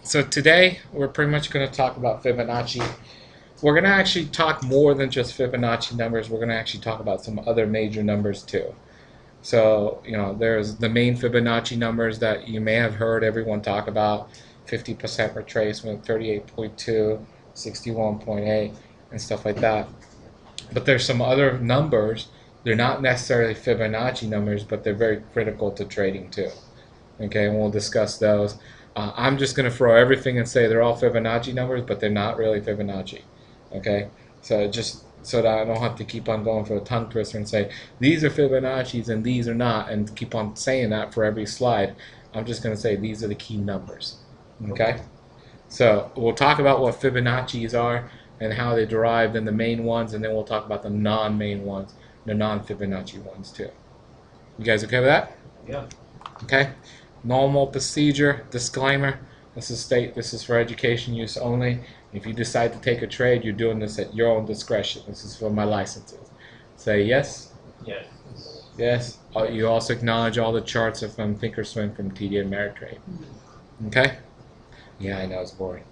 So today we're pretty much going to talk about Fibonacci. We're going to actually talk more than just Fibonacci numbers. We're going to actually talk about some other major numbers too. So, there's the main Fibonacci numbers that you may have heard everyone talk about: 50% retracement, 38.2, 61.8, and stuff like that. But there's some other numbers. They're not necessarily Fibonacci numbers, but they're very critical to trading too. Okay, and we'll discuss those. I'm just going to throw everything and say they're all Fibonacci numbers, but they're not really Fibonacci. Okay, so just so that I don't have to keep on going for a tongue twister and say these are Fibonacci's and these are not, and keep on saying that for every slide. I'm just going to say these are the key numbers. Okay, so we'll talk about what Fibonacci's are and how they derived, and the main ones, and then we'll talk about the non-main ones, the non-Fibonacci ones too. You guys okay with that? Yeah. Okay. Normal procedure, disclaimer, this is for education use only. If you decide to take a trade, you're doing this at your own discretion. This is for my licenses. Say yes? Yes. Yes. You also acknowledge all the charts are from Thinkorswim from TD Ameritrade. Okay? Yeah, I know it's boring.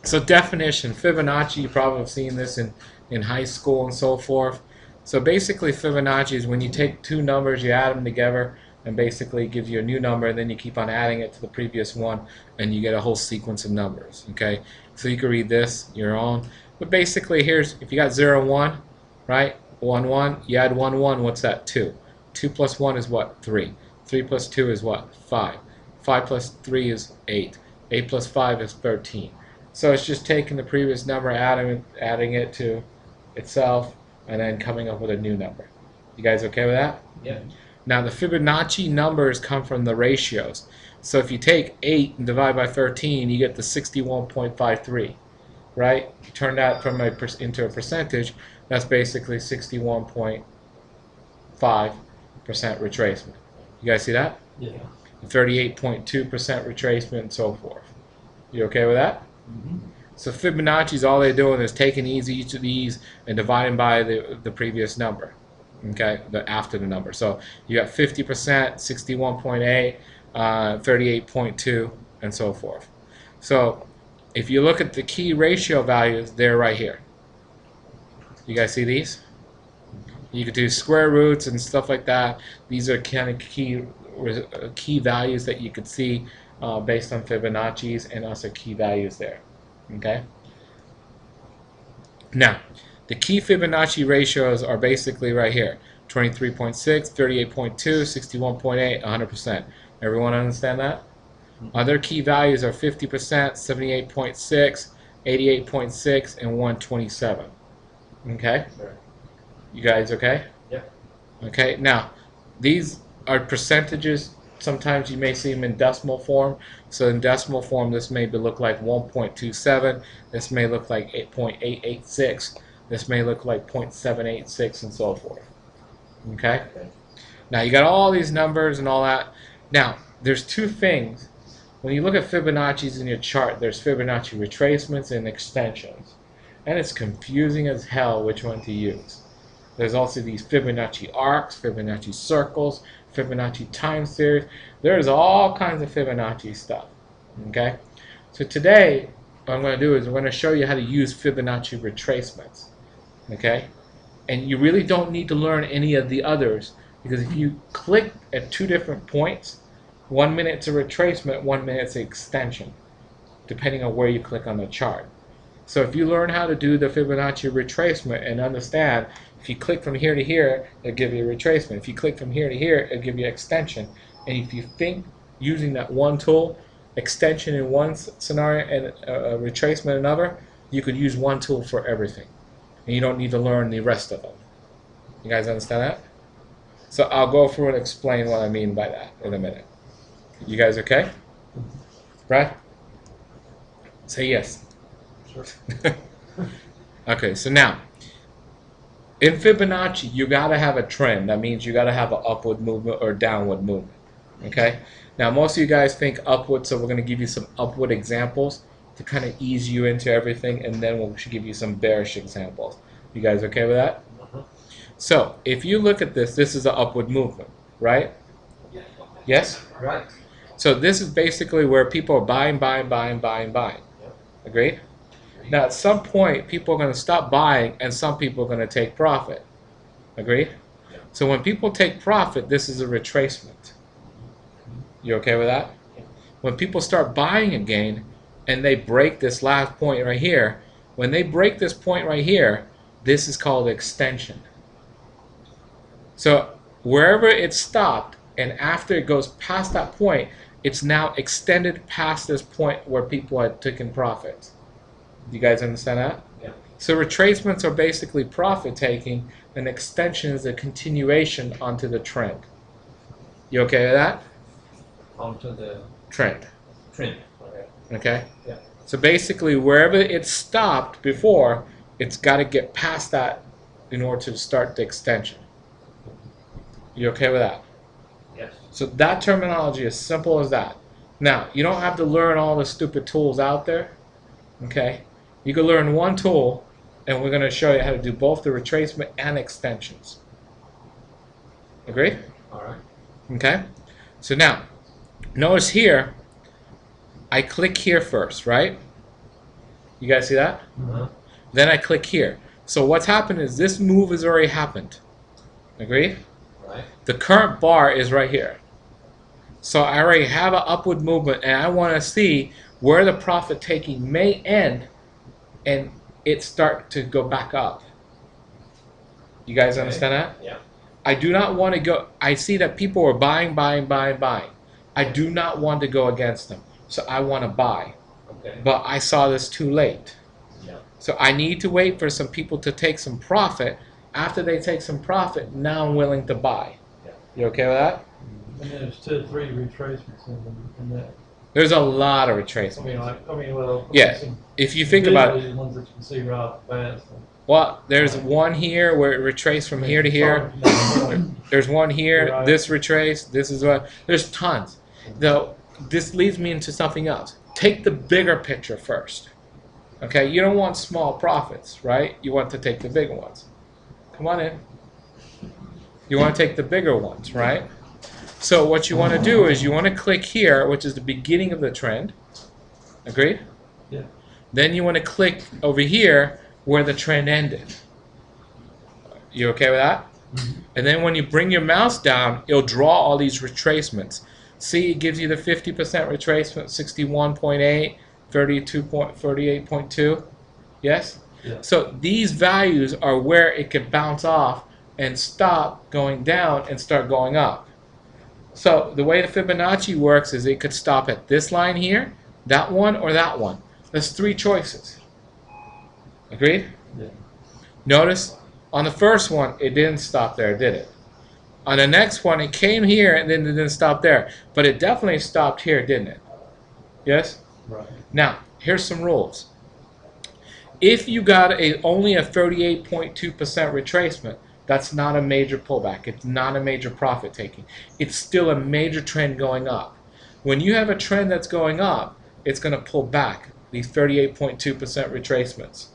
So definition, Fibonacci, you probably have seen this in high school and so forth. So basically Fibonacci is when you take two numbers, you add them together, and basically it gives you a new number, and then you keep on adding it to the previous one, and you get a whole sequence of numbers. Okay, so you can read this your own, but basically here's, if you got 0, 1, right, 1, 1, you add 1, 1, what's that? 2. 2 plus 1 is what? 3. 3 plus 2 is what? 5. 5 plus 3 is 8. 8 plus 5 is 13. So it's just taking the previous number, adding it to itself, and then coming up with a new number. You guys okay with that? Yeah. Now the Fibonacci numbers come from the ratios. So if you take 8 and divide by 13, you get the 61.53, right? You turn that into a percentage, that's basically 61.5% retracement. You guys see that? Yeah. 38.2% retracement and so forth. You okay with that? Mm-hmm. So Fibonacci's, all they're doing is taking each of these and dividing by the previous number. Okay, after the number. So you got 50%, 61.8, 38.2, and so forth. So if you look at the key ratio values, they're right here. You guys see these? You could do square roots and stuff like that. These are kind of key values that you could see based on Fibonacci's, and also key values there. Okay. Now, the key Fibonacci ratios are basically right here: 23.6, 38.2, 61.8, 100%. Everyone understand that? Other key values are 50%, 78.6, 88.6, and 127. Okay? Sure. You guys okay? Yeah. Okay, now, these are percentages. Sometimes you may see them in decimal form. So in decimal form, this may look like 1.27. This may look like 8.886. This may look like 0.786 and so forth. Okay? Now you got all these numbers and all that. Now, there's two things. When you look at Fibonacci's in your chart, there's Fibonacci retracements and extensions. And it's confusing as hell which one to use. There's also these Fibonacci arcs, Fibonacci circles, Fibonacci time series. There's all kinds of Fibonacci stuff. Okay? So today, what I'm going to do is I'm going to show you how to use Fibonacci retracements. Okay? And you really don't need to learn any of the others, because if you click at two different points, 1 minute it's a retracement, 1 minute it's an extension, depending on where you click on the chart. So if you learn how to do the Fibonacci retracement and understand, if you click from here to here, it'll give you a retracement. If you click from here to here, it'll give you an extension. And if you think using that one tool, extension in one scenario and a retracement in another, you could use one tool for everything. And you don't need to learn the rest of them. You guys understand that? So I'll go through and explain what I mean by that in a minute. You guys okay? Brad? Say yes. Sure. Okay, so now, in Fibonacci, you got to have a trend. That means you got to have an upward movement or downward movement. Okay? Now, most of you guys think upward, so we're going to give you some upward examples to kind of ease you into everything, and then we'll give you some bearish examples. You guys okay with that? So, if you look at this, this is an upward movement, right? Yes? Right. So this is basically where people are buying. Yep. Agreed? Now at some point, people are going to stop buying and some people are going to take profit. Agreed? Yep. So when people take profit, this is a retracement. You okay with that? Yep. When people start buying again and they break this last point right here, when they break this point right here, this is called extension. So wherever it stopped and after it goes past that point, it's now extended past this point where people had taken profits. Do you guys understand that? Yeah. So retracements are basically profit taking, and extension is a continuation onto the trend. You okay with that? Onto the Trend. trend. Okay. Okay? Yeah. So basically wherever it stopped before, it's got to get past that in order to start the extension. You okay with that? Yes. So that terminology is simple as that. Now, you don't have to learn all the stupid tools out there. Okay? You can learn one tool, and we're going to show you how to do both the retracement and extensions. Agreed? All right. Okay? So now, notice here, I click here first, right? You guys see that? Uh-huh. Then I click here. So what's happened is this move has already happened. Agreed? Right. The current bar is right here. So I already have an upward movement, and I want to see where the profit taking may end and it start to go back up. You guys Okay. understand that? Yeah. I do not want to go. I see that people are buying. I do not want to go against them. So I want to buy. Okay. But I saw this too late. Yeah. So I need to wait for some people to take some profit. After they take some profit, now I'm willing to buy. Yeah. You okay with that? And there's 2 or 3 retracements in that. There's a lot of I retracement. mean, well. Yeah. some If you think about it, visually ones that you can see right fast. well, there's one here where it retraced from here to here. There's one here. Right. This retrace. This is what. There's tons. Though this leads me into something else. Take the bigger picture first. Okay, you don't want small profits, right? You want to take the bigger ones. Come on in. You want to take the bigger ones, right? So what you want to do is you want to click here, which is the beginning of the trend. Agreed? Yeah. Then you want to click over here where the trend ended. You okay with that? Mm-hmm. And then when you bring your mouse down, it'll draw all these retracements. See, it gives you the 50% retracement, 61.8, 38.2. Yes? Yeah. So these values are where it can bounce off and stop going down and start going up. So the way the Fibonacci works is it could stop at this line here, that one, or that one. There's 3 choices. Agreed? Yeah. Notice on the first one, it didn't stop there, did it? On the next one, it came here and then it didn't stop there. But it definitely stopped here, didn't it? Yes? Right. Now, here's some rules. If you got only a 38.2% retracement, that's not a major pullback. It's not a major profit taking. It's still a major trend going up. When you have a trend that's going up, it's going to pull back these 38.2% retracements.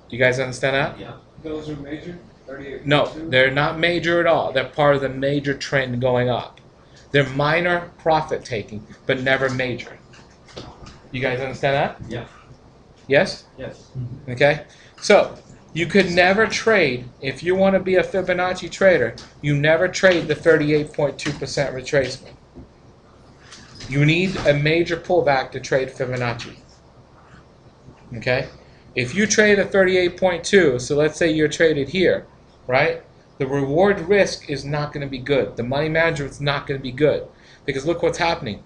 Do you guys understand that? Yeah. Those are major? 38.2? No, they're not major at all. They're part of the major trend going up. They're minor profit taking, but never major. You guys understand that? Yeah. Yes? Yes. Okay? So, you could never trade, if you want to be a Fibonacci trader, you never trade the 38.2% retracement. You need a major pullback to trade Fibonacci. Okay? If you trade a 38.2, so let's say you're traded here, right? The reward risk is not going to be good. The money management is not going to be good. Because look what's happening.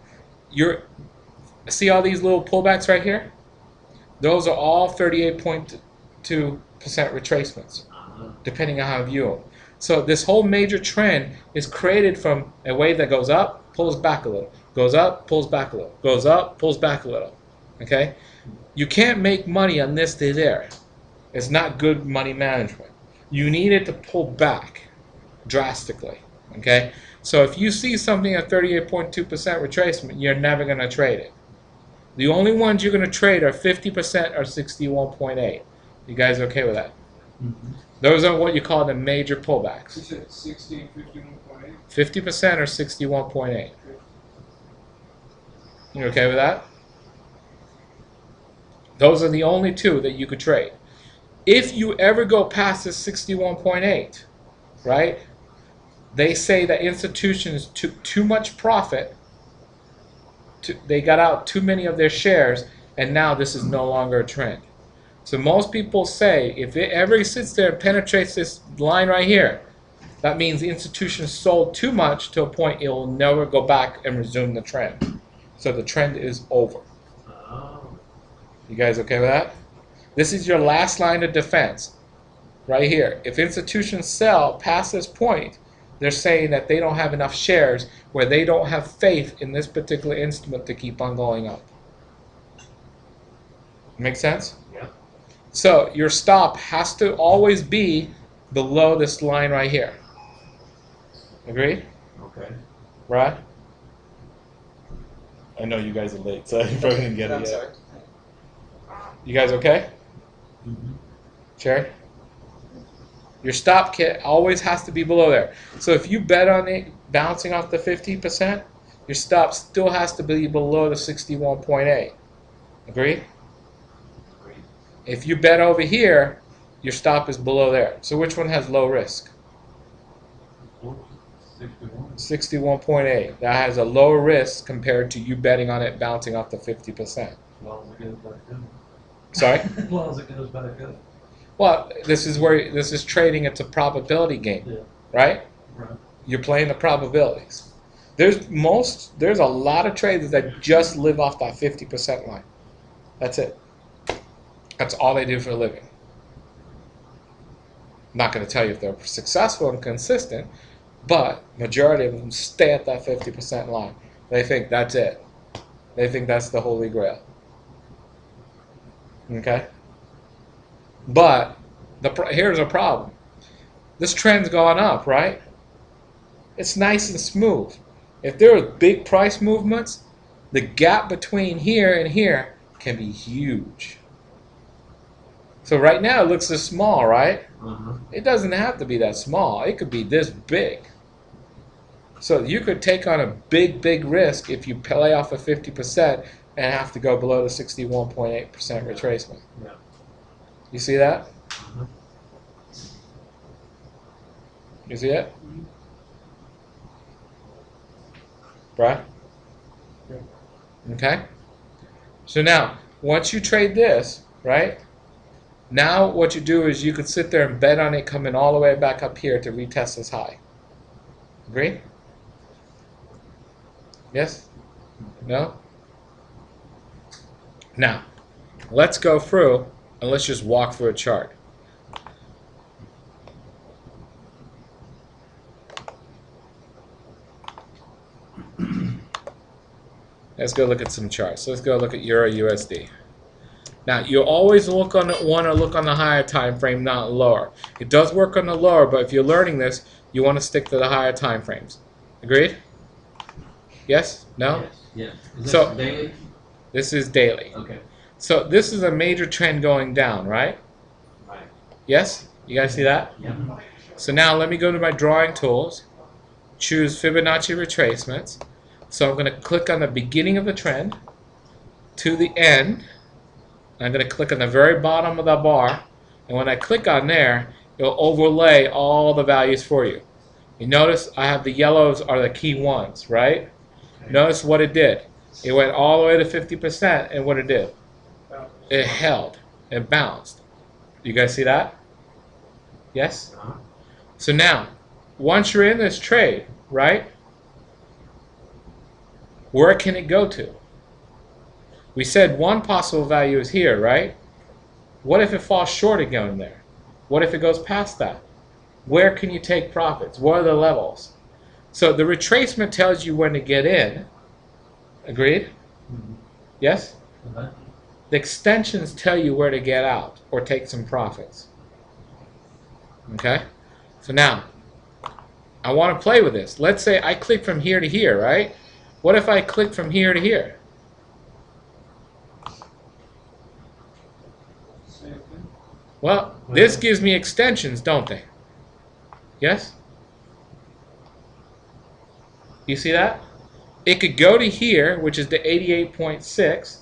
See all these little pullbacks right here? Those are all 38.2% retracements, depending on how you view them. So this whole major trend is created from a wave that goes up, pulls back a little, goes up, pulls back a little, goes up, pulls back a little. Okay? You can't make money on this to there. It's not good money management. You need it to pull back drastically. Okay? So if you see something at 38.2% retracement, you're never going to trade it. The only ones you're going to trade are 50% or 61.8. You guys okay with that? Mm-hmm. Those are what you call the major pullbacks. You said 60 and 51.8? 50% or 61.8. You okay with that? Those are the only two that you could trade. If you ever go past this 61.8, right? They say that institutions took too much profit. They got out too many of their shares, and now this is no longer a trend. So most people say if it ever sits there and penetrates this line right here, that means the institution sold too much to a point it will never go back and resume the trend. So the trend is over. Oh. You guys okay with that? This is your last line of defense right here. If institutions sell past this point, they're saying that they don't have enough shares where they don't have faith in this particular instrument to keep on going up. Make sense? Yeah. So your stop has to always be below this line right here. Agree? Okay. Right? I know you guys are late, so you probably didn't get it yet. sorry. You guys okay? Mhm. Cherry? Your stop kit always has to be below there. So if you bet on it bouncing off the 50%, your stop still has to be below the 61.8. Agree? Agreed. If you bet over here, your stop is below there. So which one has low risk? 61. 61.8. That has a lower risk compared to you betting on it bouncing off the 50%. As long as it goes back up. Sorry? As long as it goes back up. Well, this is trading. It's a probability game, Yeah. right? Right. You're playing the probabilities. There's a lot of traders that just live off that 50% line. That's it. That's all they do for a living. I'm not going to tell you if they're successful and consistent, but majority of them stay at that 50% line. They think that's it. They think that's the holy grail. Okay? But here's a problem. This trend's gone up, right? It's nice and smooth. If there are big price movements, the gap between here and here can be huge. So right now it looks this small, right? It doesn't have to be that small. It could be this big. So you could take on a big, big risk if you play off of 50% and have to go below the 61.8% retracement. Yeah. You see that? Mhm. You see it? Right? Okay? So now, once you trade this, right? Now what you do is you could sit there and bet on it coming all the way back up here to retest this high. Agree? Yes? No? Now, let's go through and let's just walk through a chart. Let's go look at some charts. Let's go look at Euro USD. Now, you always want to look on the higher time frame, not lower. It does work on the lower, but if you're learning this, you want to stick to the higher time frames. Agreed? Yes? No? Yes. Yes. Is this So- daily? This is daily. Okay. So this is a major trend going down, right? Right. Yes? You guys see that? Yeah. So now let me go to my drawing tools, choose Fibonacci retracements. So I'm going to click on the beginning of the trend to the end. I'm going to click on the very bottom of the bar, and when I click on there, it'll overlay all the values for you. You notice I have the yellows are the key ones, right? Notice what it did. It went all the way to 50%, and what it did? It held. It bounced. You guys see that? Yes? Uh-huh. So now, once you're in this trade, right? Where can it go to? We said one possible value is here, right? What if it falls short of going there? What if it goes past that? Where can you take profits? What are the levels? So the retracement tells you when to get in. Agreed? Mhm. Yes? Okay. The extensions tell you where to get out or take some profits. Okay? So now, I want to play with this. Let's say I click from here to here, right? What if I click from here to here? Same thing. Well, this gives me extensions, don't they? Yes? You see that? it could go to here, which is the 88.6.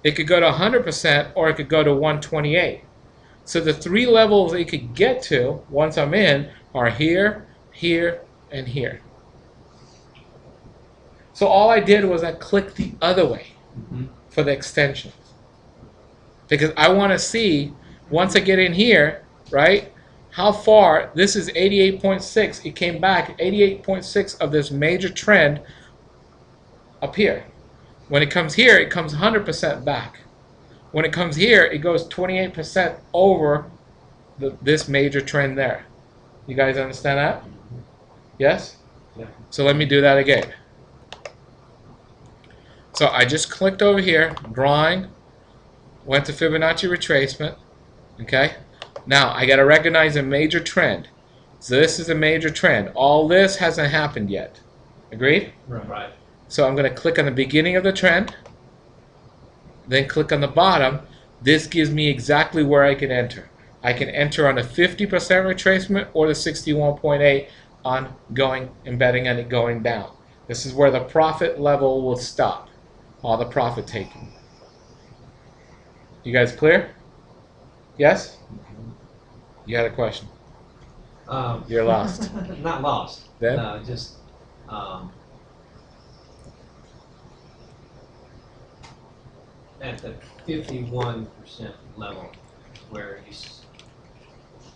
It could go to 100%, or it could go to 128. So the three levels it could get to once I'm in are here, here, and here. So all I did was I clicked the other way for the extensions. Because I want to see, once I get in here, right, how far, this is 88.6, it came back, 88.6 of this major trend up here. When it comes here, it comes 100% back. When it comes here, it goes 28% over this major trend there. You guys understand that? Yes? Yeah. So let me do that again. So I just clicked over here, drawing, went to Fibonacci retracement, okay? Now I got to recognize a major trend. So this is a major trend. All this hasn't happened yet. Agreed? Right. So I'm going to click on the beginning of the trend, then click on the bottom. This gives me exactly where I can enter. I can enter on a 50% retracement or the 61.8 on going and betting on it going down. This is where the profit level will stop. All the profit taking. You guys clear? Yes? You had a question. You're lost. Not lost. Then? No, just at the 51% level, where you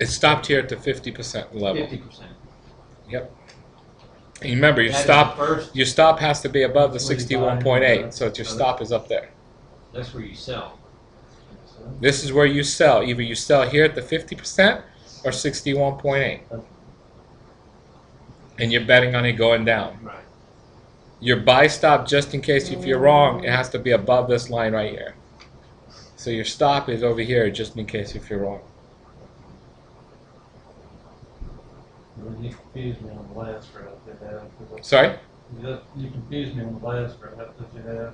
It stopped here at the 50% level. 50%. Yep. And remember, your That is stop, the first. your stop has to be above the That's where you buy 61.8. it. So your stop is up there. That's where you sell. This is where you sell. Either you sell here at the 50% or 61.8. And you're betting on it going down. Right. Your buy stop, just in case if you're wrong, it has to be above this line right here. So your stop is over here, just in case if you're wrong. You confused me on the last graph you had. Sorry? You confused me on the last graph that you had.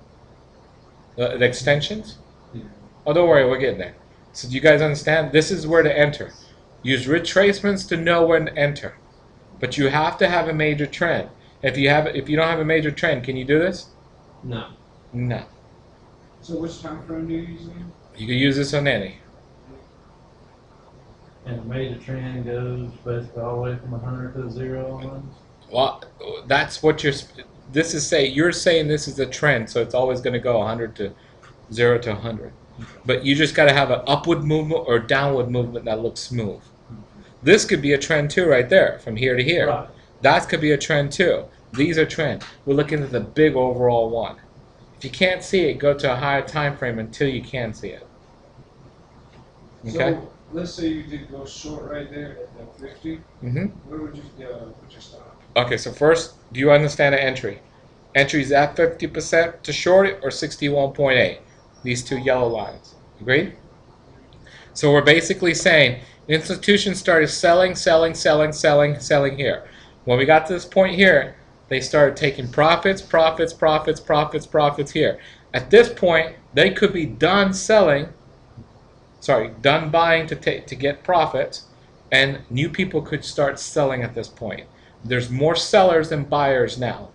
The extensions? Yeah. Oh, don't worry, we're getting there. So do you guys understand? This is where to enter. Use retracements to know when to enter. But you have to have a major trend. If you don't have a major trend, can you do this? No. No. So which time frame do you use again? You can use this on any. And the major trend goes basically all the way from 100 to 0 on Well, that's what this is saying. You're saying this is a trend, so it's always going to go 100 to 0 to 100. But you just got to have an upward movement or downward movement that looks smooth. This could be a trend too, right there, from here to here. Right. That could be a trend too. These are trends. We're looking at the big overall one. If you can't see it, go to a higher time frame until you can see it. Okay? So let's say you did go short right there at 50. Mm-hmm. Where would you put your stop? Okay, so first, do you understand the entry? Entry is at 50% to short it or 61.8. These two yellow lines. Agreed? So we're basically saying institutions started selling here. When we got to this point here, they started taking profits here. At this point, they could be done done buying to get profits, and new people could start selling at this point. There's more sellers than buyers now.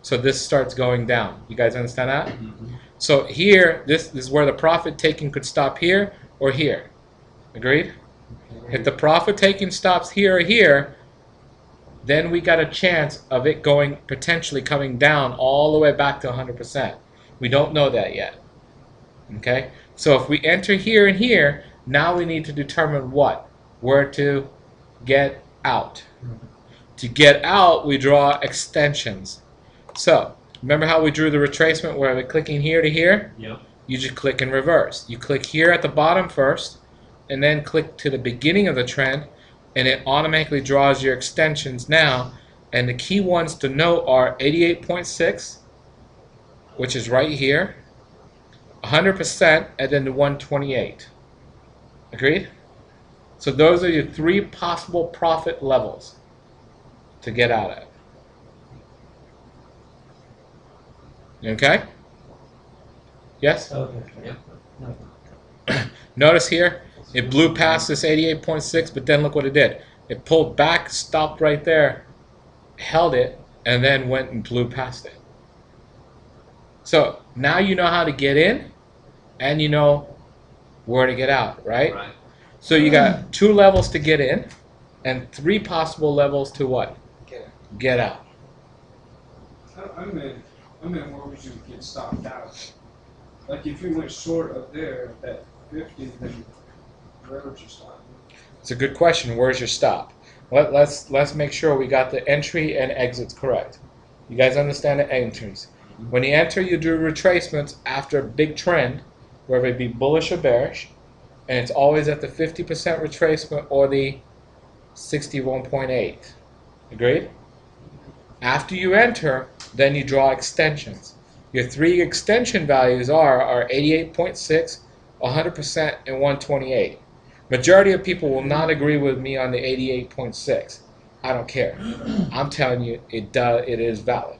So this starts going down. You guys understand that? Mm-hmm. So here, this is where the profit taking could stop here or here. Agreed? If the profit taking stops here or here, then we got a chance of it potentially coming down all the way back to 100%. We don't know that yet. Okay? So if we enter here and here, now we need to determine what? Where to get out. To get out, we draw extensions. So, remember how we drew the retracement where we're clicking here to here? Yep. You just click in reverse. You click here at the bottom first, and then click to the beginning of the trend, and it automatically draws your extensions now. And the key ones to note are 88.6, which is right here, 100%, and then the 128. Agreed? So those are your three possible profit levels to get out of. Okay? Yes? Okay. Yep. Okay. Notice here, it blew past this 88.6, but then look what it did. It pulled back, stopped right there, held it, and then went and blew past it. So now you know how to get in, and you know where to get out, right? Right. So you got 2 levels to get in, and 3 possible levels to what? Get out. I meant where would you get stopped out? Like if you went short up there at 50, then where would you stop? It's a good question. Where's your stop? Let's make sure we got the entry and exits correct. You guys understand the entries. When you enter, you do retracements after a big trend, whether it be bullish or bearish, and it's always at the 50% retracement or the 61.8. Agreed? After you enter, then you draw extensions. Your 3 extension values are 88.6, 100%, and 128. Majority of people will not agree with me on the 88.6. I don't care. I'm telling you, it is valid.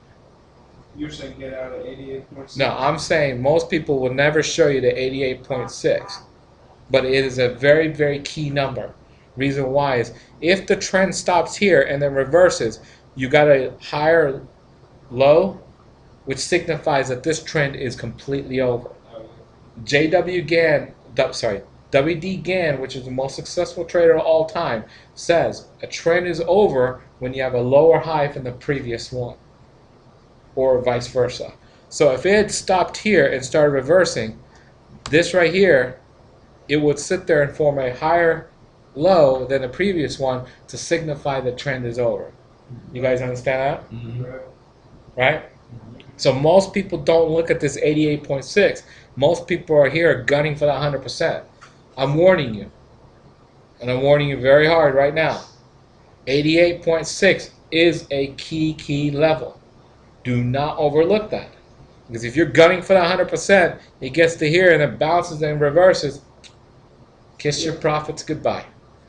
You're saying get out at 88.6? No, I'm saying most people will never show you the 88.6, but it is a very, very key number. Reason why is if the trend stops here and then reverses, you got a higher low, which signifies that this trend is completely over. WD Gann, which is the most successful trader of all time, says a trend is over when you have a lower high from the previous one, or vice versa. So if it had stopped here and started reversing, this right here, it would sit there and form a higher low than the previous one to signify the trend is over. You guys understand that? Mm-hmm. Right? So most people don't look at this 88.6. Most people are here gunning for that 100%. I'm warning you. And I'm warning you very hard right now. 88.6 is a key level. Do not overlook that. Because if you're gunning for that 100%, it gets to here and it bounces and reverses. Kiss your profits goodbye.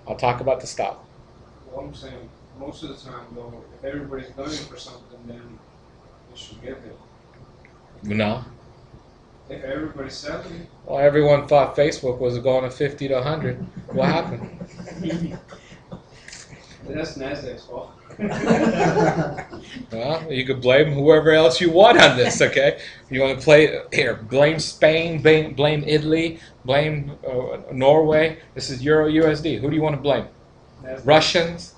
I'll talk about the stop. Well, I'm saying most of the time, though, if everybody's gunning for something, then it should get there. No. If everybody's selling, Well, everyone thought Facebook was going to 50 to 100. What happened? that's NASDAQ's fault. Well, you could blame whoever else you want on this, okay? You want to play here? Blame Spain, blame Italy, blame Norway. This is Euro USD. Who do you want to blame? NASDAQ. Russians.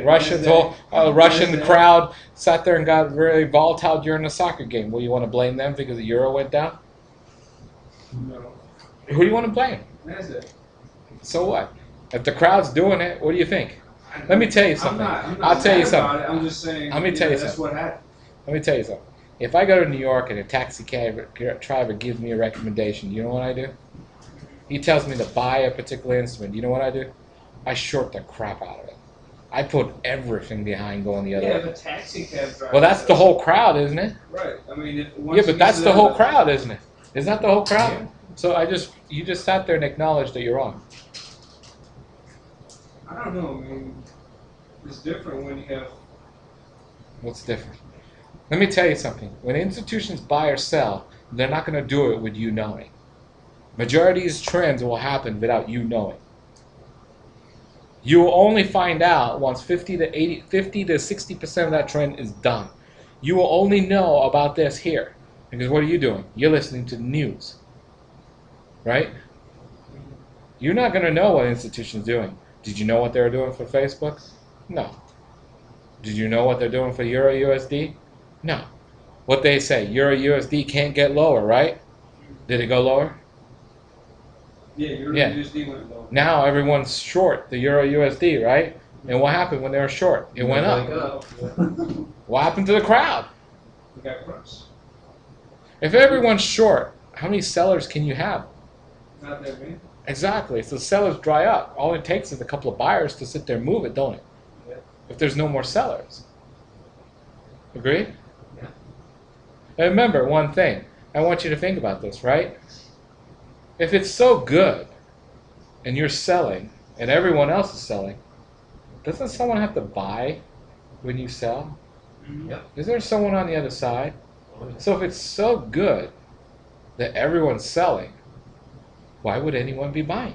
Russians. Russian crowd sat there and got very volatile during the soccer game. Well, you want to blame them because the euro went down? No. Who do you want to blame? NASDAQ. So what? If the crowd's doing it, what do you think? Let me tell you something. I'm not I'll tell you mad something. about it. I'm just saying. Let me tell you that's something. what happened. Let me tell you something. If I go to New York and a taxi driver gives me a recommendation, you know what I do? He tells me to buy a particular instrument. You know what I do? I short the crap out of it. I put everything behind going the other Yeah, way. the taxi cab driver. Well, that's the whole crowd, isn't it? Right. I mean, Yeah, but that's the whole crowd, isn't it? Is that the whole crowd? Yeah. So you just sat there and acknowledged that you're wrong. I don't know. I mean, it's different when you have. What's different? Let me tell you something. When institutions buy or sell, they're not going to do it with you knowing. Majority of these trends will happen without you knowing. You will only find out once 50 to 60% of that trend is done. You will only know about this here. Because what are you doing? You're listening to the news. Right? You're not going to know what institution's doing. Did you know what they were doing for Facebook? No. Did you know what they're doing for Euro USD? No. What they say, Euro USD can't get lower, right? Did it go lower? Yeah, your Yeah. USD went low. Now everyone's short the Euro USD, right? And what happened when they were short? It went up. What happened to the crowd? We got crushed. If everyone's short, how many sellers can you have? Not that many. Exactly. So sellers dry up. All it takes is a couple of buyers to sit there and move it, don't it? Yeah. If there's no more sellers. Agreed? Yeah. And remember one thing. I want you to think about this, right? If it's so good and you're selling and everyone else is selling, doesn't someone have to buy when you sell? Yep. Is there someone on the other side? Oh, yeah. So if it's so good that everyone's selling, why would anyone be buying?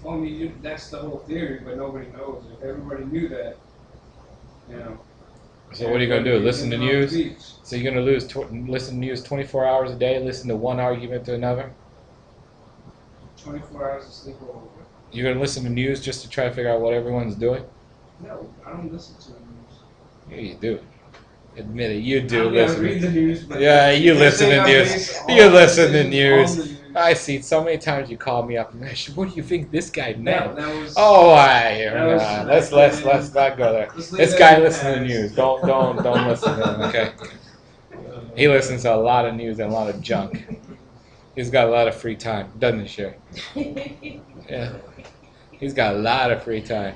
Well, I mean, that's the whole theory, but nobody knows. If everybody knew that, you know. So what are you gonna do? Listen to On the news? beach. So you're gonna listen to news 24 hours a day, listen to one argument to another? 24 hours of sleep over. You're gonna listen to news just to try to figure out what everyone's doing? No, I don't listen to the news. Yeah, you do. Admit it, you I do mean, I listen. read the news, but Yeah, you listen to I news. base all You my listen to decisions news. on the news. I see so many times you call me up and what do you think this guy meant? That was. Oh, let's not go there. Let's leave This that guy in the listens to the past. news. Don't listen to him. Okay. He listens to a lot of news and a lot of junk. He's got a lot of free time, doesn't he, Sherry? Yeah. He's got a lot of free time.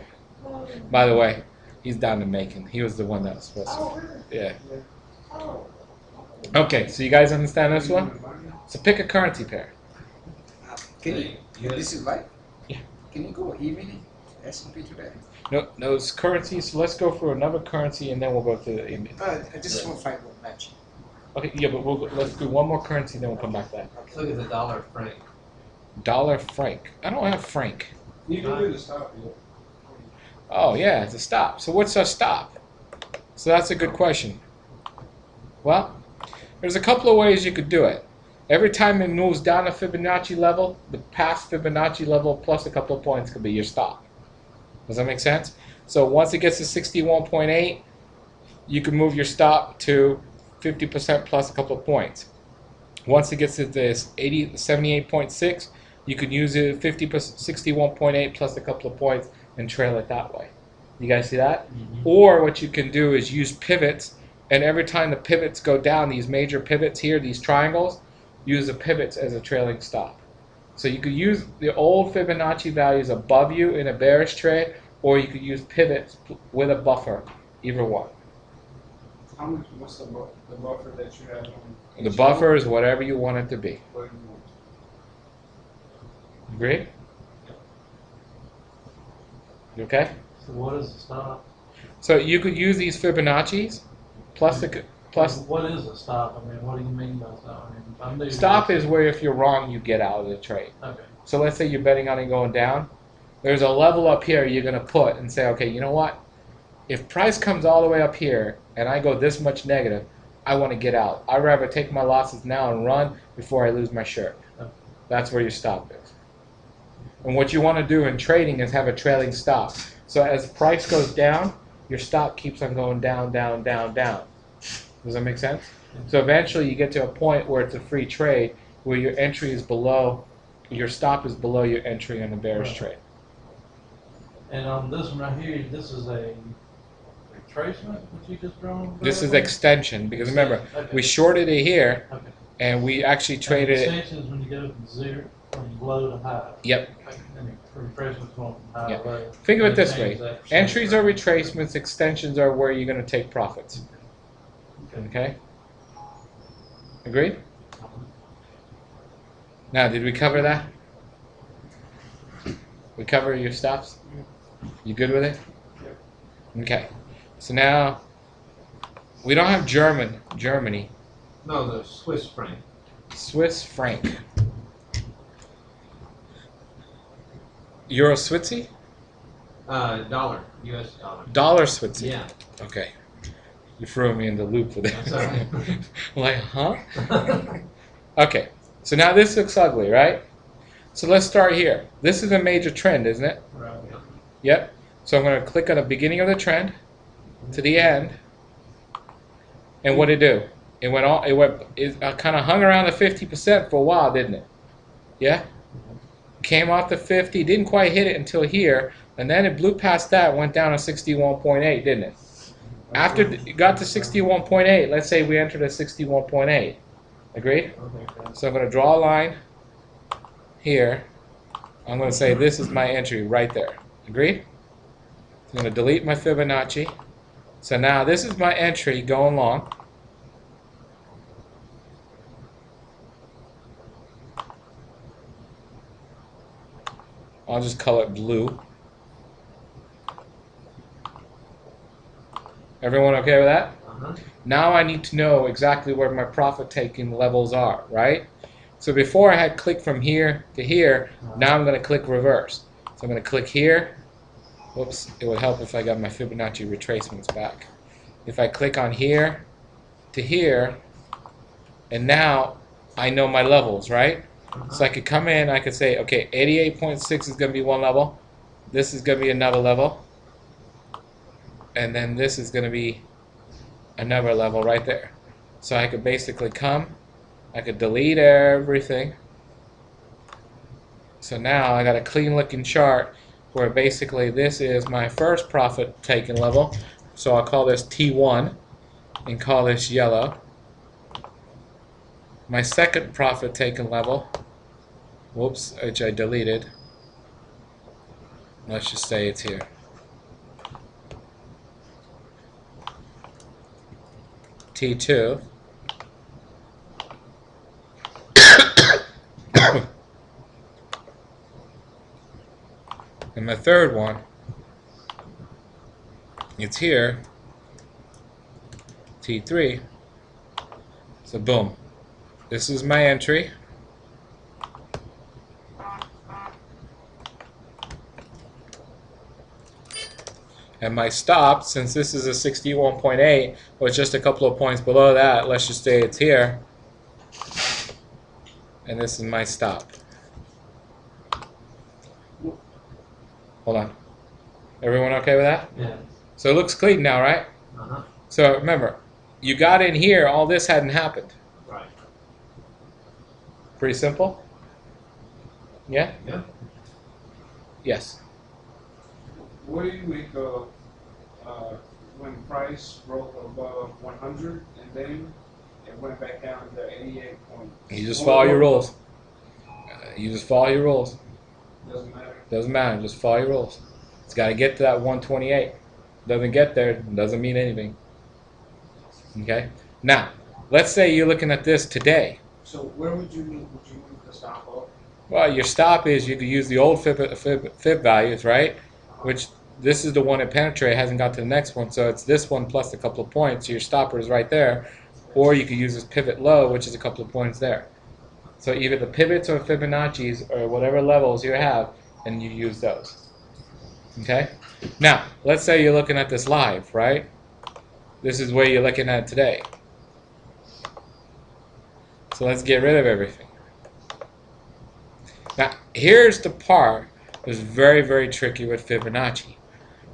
By the way, he's down to Macon. He was the one that was supposed to. Yeah. Okay, so you guys understand this one? So pick a currency pair. Can you, Yes. this is right? Yeah. Can you go E-mini S&P today? No, it's currency. So let's go for another currency and then we'll go to the image. I just want to find one match. Okay, yeah, but let's do one more currency, then we'll come back to that. Let's look at the dollar franc. Dollar franc. I don't have franc. You can do the stop. Yeah. Oh yeah, it's a stop. So what's our stop? So that's a good question. Well, there's a couple of ways you could do it. Every time it moves down a Fibonacci level, the past Fibonacci level plus a couple of points could be your stop. Does that make sense? So once it gets to 61.8, you can move your stop to 50% plus a couple of points. Once it gets to this 78.6, you could use it 61.8 plus a couple of points and trail it that way. You guys see that? Or what you can do is use pivots, and every time the pivots go down, these major pivots here, these triangles, use the pivots as a trailing stop. So you could use the old Fibonacci values above you in a bearish trade, or you could use pivots with a buffer, either one. How much? What's the buffer that you have on? The buffer is whatever you want it to be. What do you want? Agree? You okay? So what is the stop? So you could use these Fibonacci's plus the plus What is a stop? I mean, what do you mean by stop? I mean, I'm new to stop this. is where if you're wrong, you get out of the trade. Okay. So let's say you're betting on it going down. There's a level up here you're going to put and say, okay, you know what? If price comes all the way up here and I go this much negative, I want to get out. I'd rather take my losses now and run before I lose my shirt. That's where your stop is. And what you want to do in trading is have a trailing stop. So as price goes down, your stop keeps on going down, down, down, down. Does that make sense? So eventually you get to a point where it's a free trade where your entry is below, your stop is below your entry on a bearish trade. And on this one right here, this is a retracement that you just drawn? This is extension because remember, we shorted it here Okay. and we actually traded it. Extension is when you go from low to high. Yep. And retracement's going from high Yeah. to low. Think of it this Change way. that percentage. Entries are retracements, extensions are where you're going to take profits. Okay? Agreed? Now, did we cover that? We cover your stops? You good with it? Okay. So now, we don't have Germany. No, the Swiss franc. Swiss franc. Euro Switzy? Dollar. U.S. dollar. Dollar Switzy. Yeah. Okay. You threw me in the loop with it. That's all right. Like, huh? Okay. So now this looks ugly, right? So let's start here. This is a major trend, isn't it? Right. Yep. So I'm going to click on the beginning of the trend to the end. And what did it do? It kind of hung around the 50% for a while, didn't it? Yeah? Came off the 50, didn't quite hit it until here, and then it blew past that, went down to 61.8, didn't it? After it got to 61.8, let's say we entered at 61.8. Agreed? So I'm going to draw a line here. I'm going to say this is my entry right there. Agreed? I'm going to delete my Fibonacci. So now this is my entry going long. I'll just color it blue. Everyone okay with that? Uh-huh. Now I need to know exactly where my profit taking levels are, right? So before I had click from here to here, now I'm going to click reverse. So I'm going to click here. Whoops, it would help if I got my Fibonacci retracements back. if I click on here to here, and now I know my levels, right? So I could come in, I could say, okay, 88.6 is going to be one level, this is going to be another level, and then this is going to be another level right there. So I could basically come, I could delete everything. So now I got a clean looking chart where basically this is my first profit taking level. So I'll call this T1 and call this yellow. My second profit taking level, whoops, which I deleted. Let's just say it's here. T2. And the third one, it's here, T3. So boom, this is my entry. And my stop, since this is a 61.8, was just a couple of points below that, let's just say it's here. And this is my stop. Hold on. Everyone okay with that? Yeah. So it looks clean now, right? Uh-huh. So remember, you got in here, all this hadn't happened. Right. Pretty simple? Yeah? Yeah. Yes. What do you make of when price broke above 100 and then it went back down to 88 points? You just follow your rules. You just follow your rules. Doesn't matter. Doesn't matter, just follow your rules. It's got to get to that 128. Doesn't get there, doesn't mean anything. Okay? Now, let's say you're looking at this today. So where would you move the stop up? Well, your stop is you could use the old fib values, right? Which this is the one that penetrate, hasn't got to the next one, so it's this one plus a couple of points. So your stopper is right there. Or you could use this pivot low, which is a couple of points there. So either the pivots or Fibonacci's or whatever levels you have, and you use those. Okay? Now, let's say you're looking at this live, right? This is where you're looking at today. So let's get rid of everything. Now, here's the part that's very, very tricky with Fibonacci.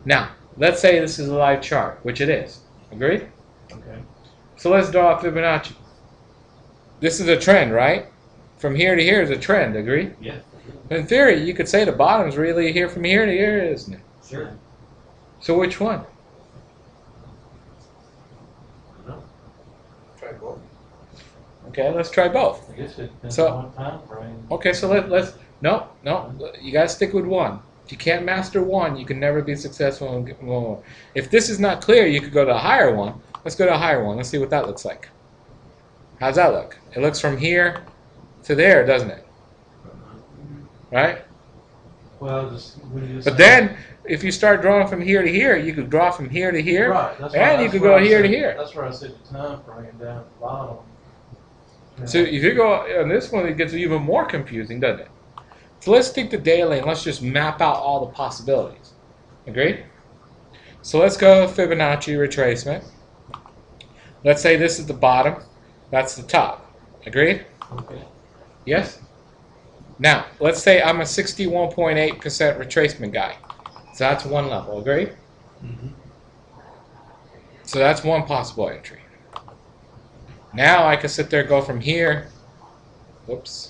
Now, let's say this is a live chart, which it is. Agreed? Okay. So let's draw Fibonacci. This is a trend, right? From here to here is a trend, agreed? Yeah. In theory, you could say the bottom's really here from here to here, isn't it? Sure. So which one? No. Try both. Okay, let's try both. I guess it depends So- on time frame. Okay, so let's no, you gotta stick with one. If you can't master one, you can never be successful in one more. If this is not clear, you could go to a higher one. Let's go to a higher one. Let's see what that looks like. How's that look? It looks from here to there, doesn't it? Right? Well, just when you But then, if you start drawing from here to here, you could draw from here to here, right, that's and you that's could where go I here to said- here. That's where I said the time frame down at the bottom. So if you go on this one, it gets even more confusing, doesn't it? So let's stick to daily and let's just map out all the possibilities. Agreed? So let's go Fibonacci retracement. Let's say this is the bottom, that's the top. Agreed? Okay. Yes? Now, let's say I'm a 61.8% retracement guy. So that's one level, agreed? Mm-hmm. So that's one possible entry. Now I can sit there and go from here. Whoops.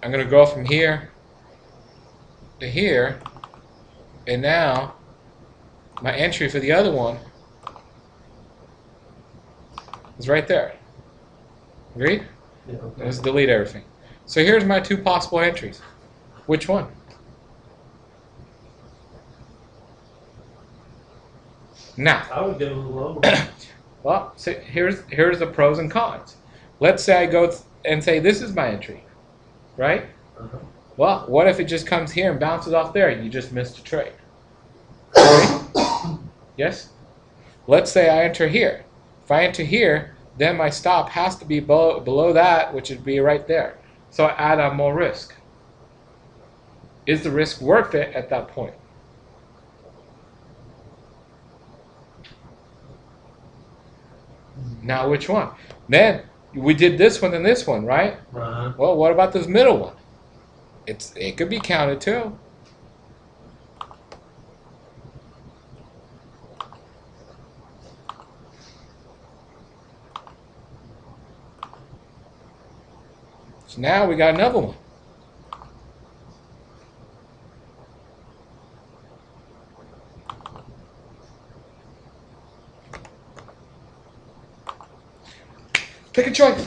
I'm going to go from here to here. And now my entry for the other one is right there. Agreed? Yeah, okay. Let's delete everything. So here's my two possible entries. Which one? Now, I would go a little lower. well, so here's the pros and cons. Let's say I go and say this is my entry, right? Uh-huh. Well, what if it just comes here and bounces off there? You just missed a trade. Right? Yes? Let's say I enter here. If I enter here, then my stop has to be below that, which would be right there. So I add on more risk. Is the risk worth it at that point? Now which one? Then we did this one and this one, right? Right. Well, what about this middle one? It could be counted too. So now we got another one. Pick a choice.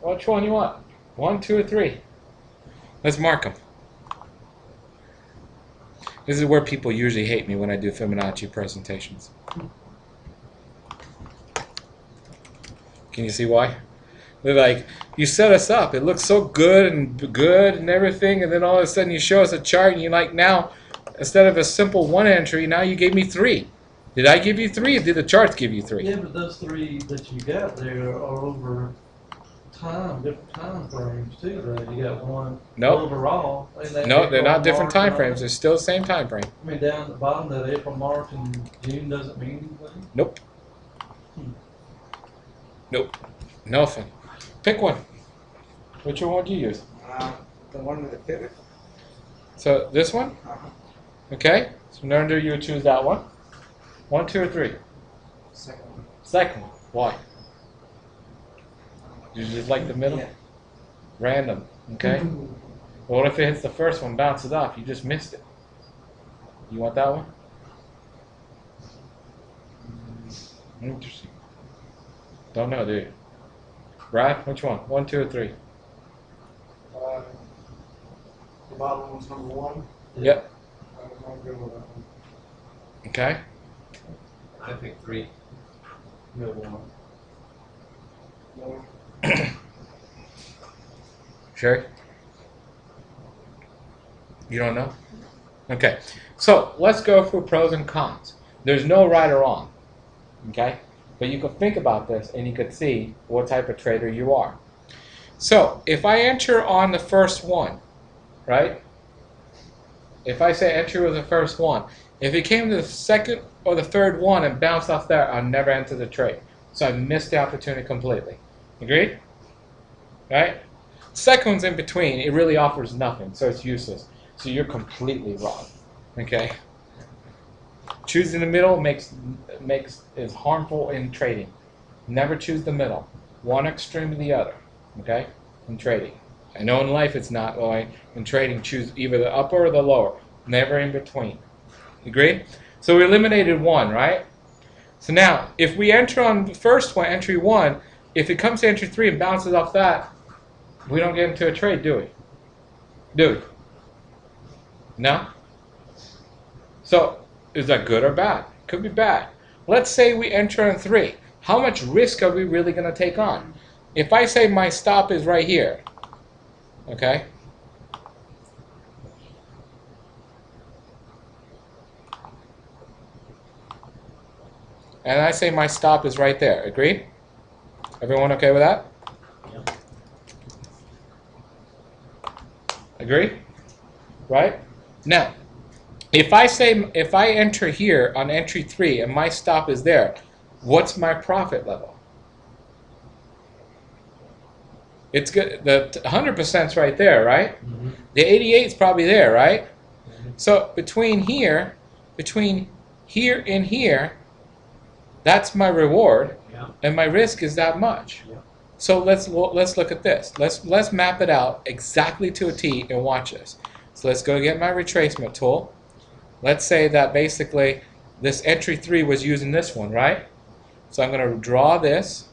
Which one you want? 1, 2, or 3? Let's mark them. This is where people usually hate me when I do Fibonacci presentations. Can you see why? They're like, you set us up. It looks so good and everything, and then all of a sudden you show us a chart, and you're like, now, instead of a simple 1 entry, now you gave me 3. Did I give you 3, or did the charts give you 3? Yeah, but those 3 that you got there are over time, different time frames too. Though you got one Nope. overall. No, they're not different time frames. They're still the same time frame. I mean, down at the bottom, that April, March, and June doesn't mean anything. Nope. Nope. Nothing. Pick one. Which one would you use? The one with the pivot. So this one? Uh-huh. Okay. So Narinder, you would choose that one. 1, 2, or 3? Second one. Second one. Why? You just like the middle? Yeah. Random. Okay. Well, what if it hits the first one, bounces off? You just missed it. You want that one? Interesting. Don't know, do you? Brad, which one? 1, 2, or 3? The bottom one's number 1. Yep. I'm good with that one. Okay. I think 3. Middle one. No. Sherry? You don't know? Okay. So let's go through pros and cons. There's no right or wrong. Okay? But you could think about this and you could see what type of trader you are. So if I enter on the first one, right? If I say entry was the first one, if it came to the second or the third one and bounced off there, I'll never enter the trade. So I missed the opportunity completely. Agreed? Right? Second one's in between. It really offers nothing, so it's useless. So you're completely wrong. Okay? Choosing the middle is harmful in trading. Never choose the middle. One extreme or the other. Okay? In trading. I know in life it's not. Well, in trading, choose either the upper or the lower. Never in between. Agreed? So we eliminated one, right? So now, if we enter on the first one, entry 1, if it comes to entry 3 and bounces off that, we don't get into a trade, do we? Do we? No? So, is that good or bad? Could be bad. Let's say we enter on 3. How much risk are we really going to take on? If I say my stop is right here, okay? And I say my stop is right there. Agreed? Everyone okay with that? Yep. Agree? Right? Now, if I enter here on entry 3 and my stop is there, what's my profit level? It's good. The 100% is right there, right? Mm-hmm. The 88 is probably there, right? So between here and here, that's my reward, Yeah. and my risk is that much. Yeah. So let's look at this. Let's map it out exactly to a T and watch this. So let's go get my retracement tool. Let's say that basically this entry 3 was using this one, right? So I'm going to draw this,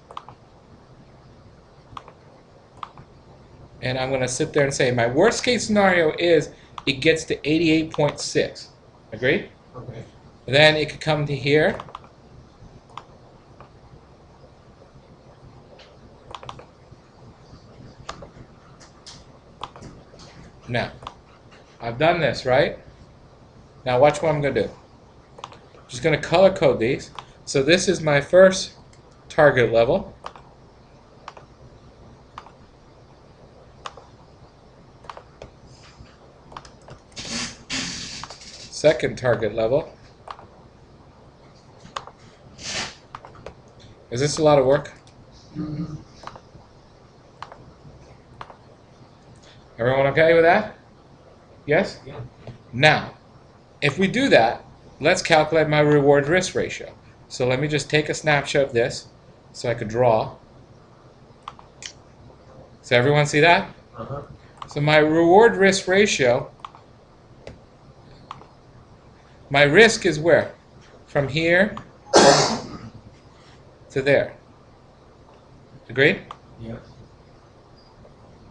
and I'm going to sit there and say my worst case scenario is it gets to 88.6. Agreed? Okay. Then it could come to here. Now, I've done this, right? Now watch what I'm going to do. Just going to color code these. So this is my first target level. Second target level. Is this a lot of work? Everyone okay with that? Yes? Yeah. Now, if we do that, let's calculate my reward risk ratio. So let me just take a snapshot of this so I could draw. So everyone see that? Uh-huh. So my reward risk ratio, my risk is where? From here to there. Agreed? Yes.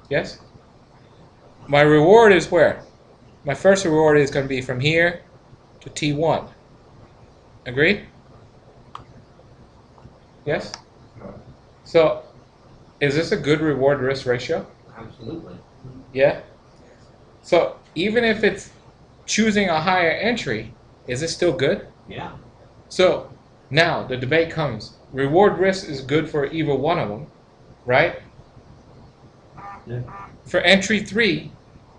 Yes? My reward is where? My first reward is going to be from here to T1. Agreed? Yes? So, is this a good reward risk ratio? Absolutely. Yeah? So, even if it's choosing a higher entry, is it still good? Yeah. So, now the debate comes. Reward risk is good for either one of them, right? Yeah. For entry 3,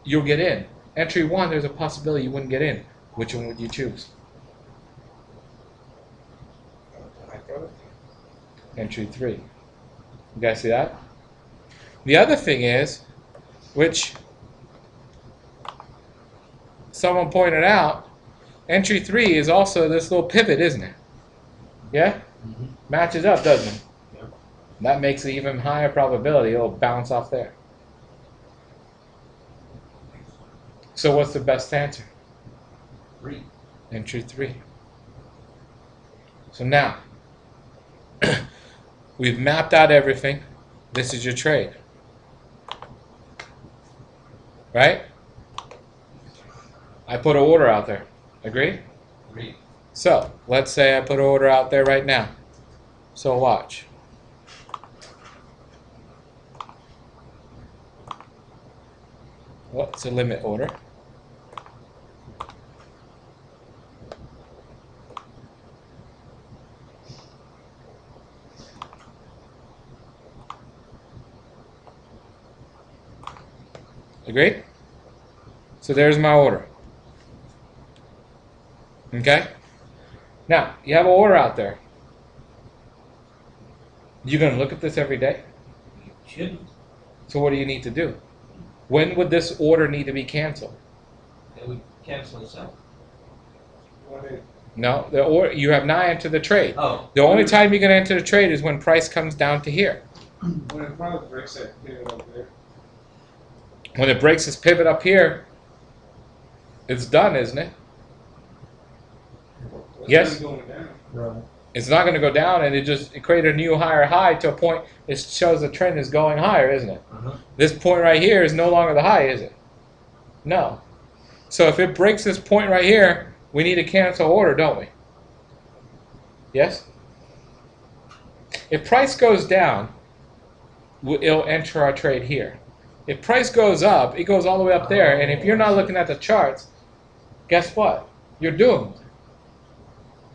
you'll get in. Entry 1, there's a possibility you wouldn't get in. Which one would you choose? Entry 3. You guys see that? The other thing is, which someone pointed out, entry 3 is also this little pivot, isn't it? Yeah? Mm-hmm. Matches up, doesn't it? Yeah. That makes it even higher probability it'll bounce off there. So what's the best answer? 3. Entry 3. So now, we've mapped out everything. This is your trade. Right? I put an order out there. Agreed? 3. So, let's say I put an order out there right now. So watch. Well, it's a limit order. Agreed? So there's my order. Okay? Now, you have an order out there. You're going to look at this every day? You shouldn't. So what do you need to do? When would this order need to be canceled? It would cancel itself. No, the order, you have not entered the trade. Oh. The only time you're going to enter the trade is when price comes down to here. When it probably breaks that pivot up there. When it breaks this pivot up here, it's done, isn't it? It's Yes. not going down. Right. It's not going to go down, and it created a new higher high to a point. It shows the trend is going higher, isn't it? Uh-huh. This point right here is no longer the high, is it? No. So if it breaks this point right here, we need to cancel order, don't we? Yes? If price goes down, it'll enter our trade here. If price goes up, it goes all the way up there, and if you're not looking at the charts, guess what? You're doomed.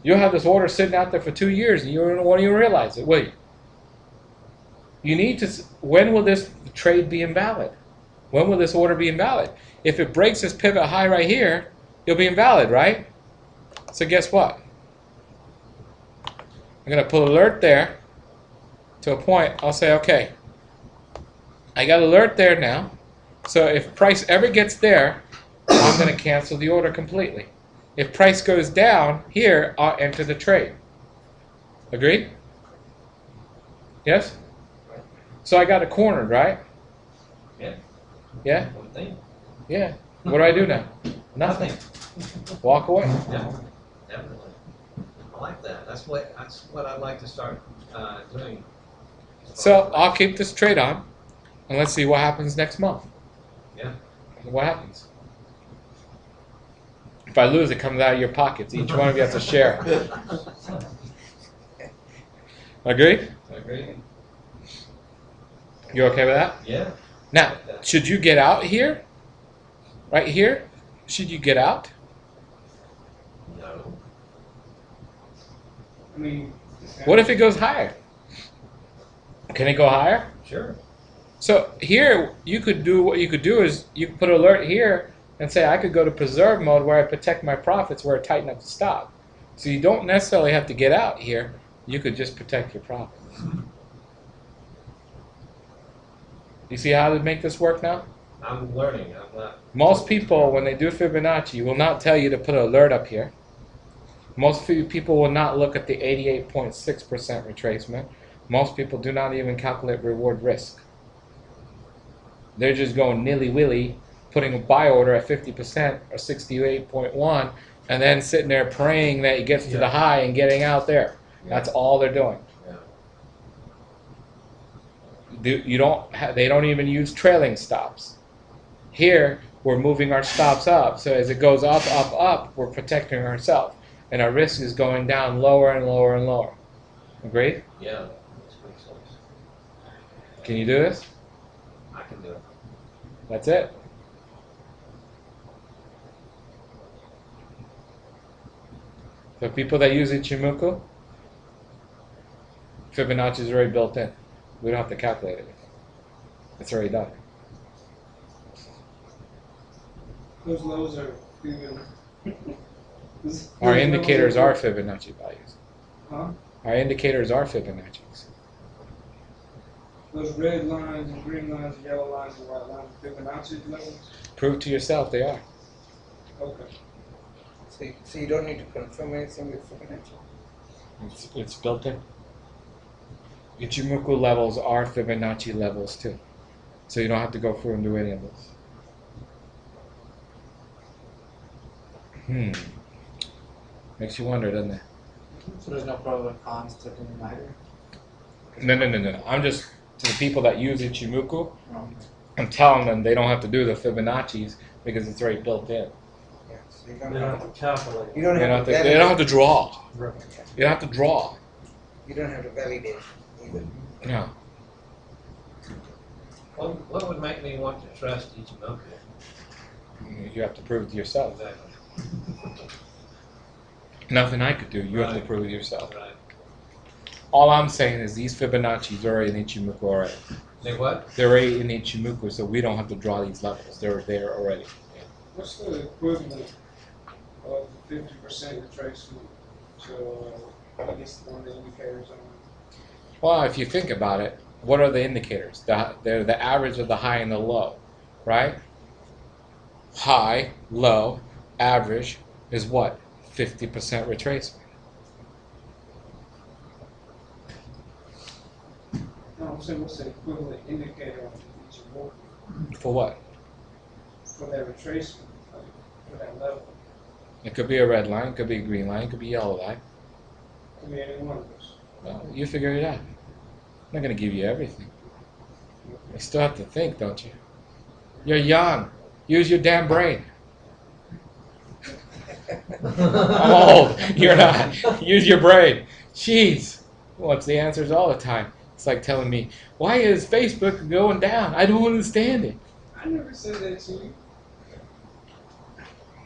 You'll have this order sitting out there for 2 years, and you won't even realize it, will you? You need to, when will this trade be invalid? When will this order be invalid? If it breaks this pivot high right here, it'll be invalid, right? So guess what? I'm going to put alert there to a point. I'll say, okay, I got alert there now. So if price ever gets there, I'm going to cancel the order completely. If price goes down here, I'll enter the trade. Agreed? Yes? So I got it cornered, right? Yeah. Yeah? One thing. Yeah. What do I do now? Nothing. Walk away. Yeah. Definitely. I like that. That's what I'd like to start doing. So I'll keep this trade on, and let's see what happens next month. Yeah. What happens? If I lose, it comes out of your pockets. Each one of you has to share. Agreed? Agree. You okay with that? Yeah. Now, should you get out here? Right here? Should you get out? No. I mean, What if it goes higher? Can it go higher? Sure. So here, you could do what you could do is you could put an alert here and say I could go to preserve mode where I protect my profits where I tighten up the stop. So you don't necessarily have to get out here. You could just protect your profits. You see how to make this work now? I'm learning. I'm not. Most people, when they do Fibonacci, will not tell you to put an alert up here. Most people will not look at the 88.6% retracement. Most people do not even calculate reward risk. They're just going nilly-willy, putting a buy order at 50% or 68.1, and then sitting there praying that it gets to the high and getting out there. That's all they're doing. They don't even use trailing stops. Here, we're moving our stops up. So as it goes up, up, up, we're protecting ourselves. And our risk is going down lower and lower and lower. Agreed? Yeah, that makes sense. Can you do this? I can do it. That's it. So people that use Ichimoku, Fibonacci is already built in. We don't have to calculate it. It's already done. Those lows are even. Our indicators are Fibonacci values. Huh? Our indicators are Fibonacci's. Those red lines and green lines and yellow lines and white lines are Fibonacci levels? Prove to yourself they are. Okay. So you don't need to confirm anything with Fibonacci. It's built in. Ichimoku levels are Fibonacci levels too. So you don't have to go through and do any of this. Makes you wonder, doesn't it? So there's no pro and cons to doing either? No. I'm just, to the people that use Ichimoku, Um, I'm telling them they don't have to do the Fibonacci's because it's already built in. yeah, so you They don't don't have have to calculate. you don't have to They validate. don't have to draw. Right. You don't have to draw. You don't have to validate either. No. What would make me want to trust Ichimoku? You have to prove it to yourself. Exactly. Nothing I could do. You have to Right. prove it yourself. Right. All I'm saying is these Fibonacci's are already in Ichimoku already. They what? They're already in Ichimoku, so we don't have to draw these levels. They're there already. What's the equivalent of 50% retracement to, I guess, one of the indicators on it? Well, if you think about it, what are the indicators? They're the average of the high and the low, right? High, low, average is what? 50% retracement. No, I'm saying what's the equivalent indicator on each Ichimoku For what? for that retracement, like, for that level? It could be a red line, it could be a green line, it could be a yellow line. Could be any one of those. Well, you figure it out. I'm not going to give you everything. You still have to think, don't you? You're young. Use your damn brain. I'm old. You're not. Use your brain. Jeez. What's the answers all the time? It's like telling me, why is Facebook going down? I don't understand it. I never said that to you.